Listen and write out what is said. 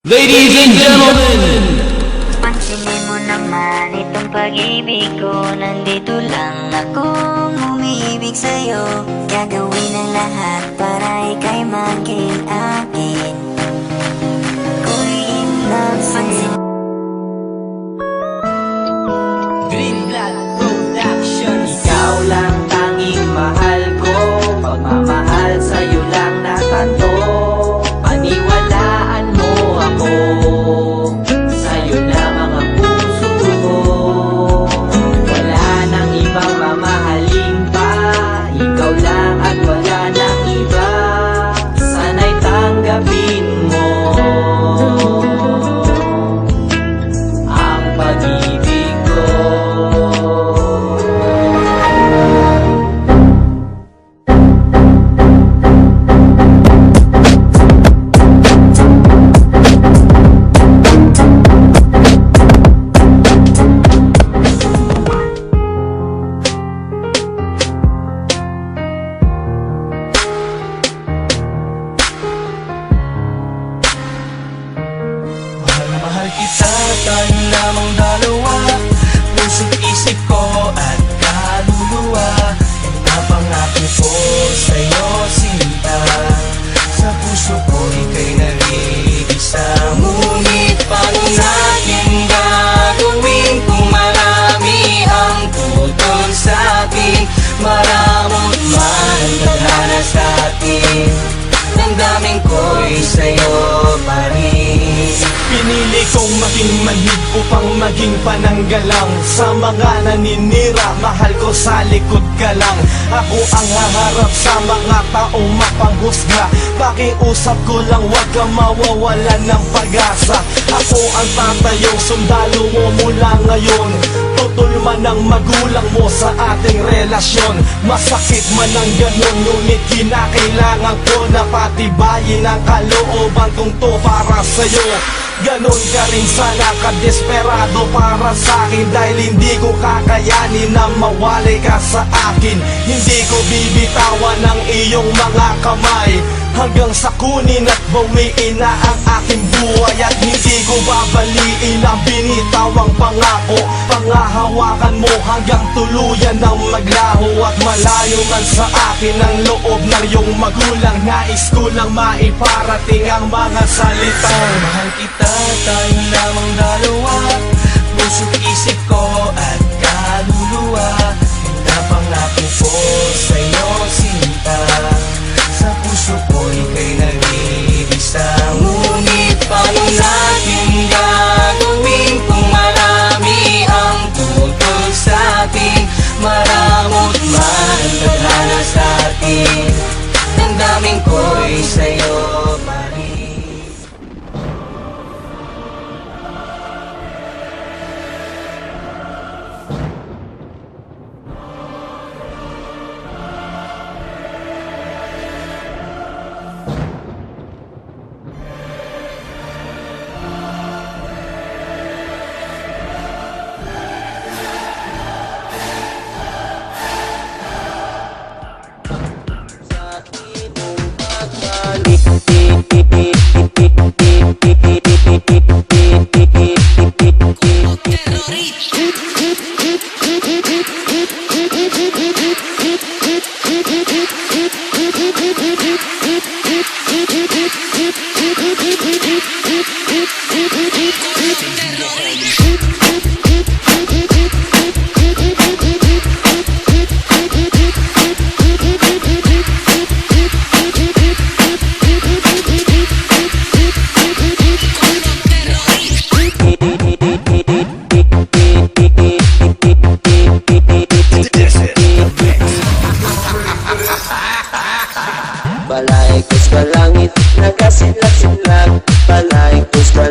Ladies and gentlemen, pansinin mo naman itong pag-ibig ko. Nandito lang akong umiibig sa'yo. Gagawin ang lahat para ika'y maging akin. Ako'y in love sa'yo. Greenblatt Productions. Ikaw lang tanging mahal ko. Pagmamahal sa'yo lang natanto. Paniwalaan mo ako. Sa'yo lamang ang puso ko. Wala nang ibang mamahalin pa. Ikaw lang at wala nang iba. Sana'y tanggapin mo ang pag-ibig ko. Mahal kita, tayo lamang dalawa. Puso't isip ko at kaluluwa. Napangako ko sa'yo, sinta. Sa puso ko ika'y nag-iisa. Ngunit paano natin gagawin kung marami ang tutol sa'tin? Maramot man ang tadhana sa'tin. Damdamin ko'y sa'yo pa rin. Pinili kong maging manhid upang maging pananggalang. Sa mga naninira, mahal ko sa likod ka lang. Ako ang haharap sa mga taong mapanghusga. Pakiusap ko lang, huwag kang mawawalan ng pag-asa. Ako ang tatayong sundalo mo mula ngayon. Tutol man ang magulang mo sa ating relasyon. Masakit man ang ganun, ngunit kinakailangan ko na patibayin ang kalooban kong to para sa'yo. Ganon ka rin sana kadesperado para sa'kin. Dahil hindi ko kakayanin na mawalay ka sa akin. Hindi ko bibitawan ang iyong mga kamay hanggang sa kunin at bawiin na ang aking buhay. At hindi ko babaliin ang binitawang pangako. Pangahawakan mo hanggang tuluyan ng maglaho. At malayo man sa akin ang loob ng iyong magulang. Nais ko lang maiparating ang mga salitang mahal kita, tayo lamang dalawa. Puso't isip ko at kaluluwa. Napangako ko sa'yo, sinta. Sa puso ko ika'y nag-iisa. Ngunit paano natin gagawin kung marami ang tutol sa'tin? Maramot man ang tadhana sa'tin. Damdamin ko'y sa'yo pa rin. Balay ko sa langit, nagkasilag-silag. Balay ko sa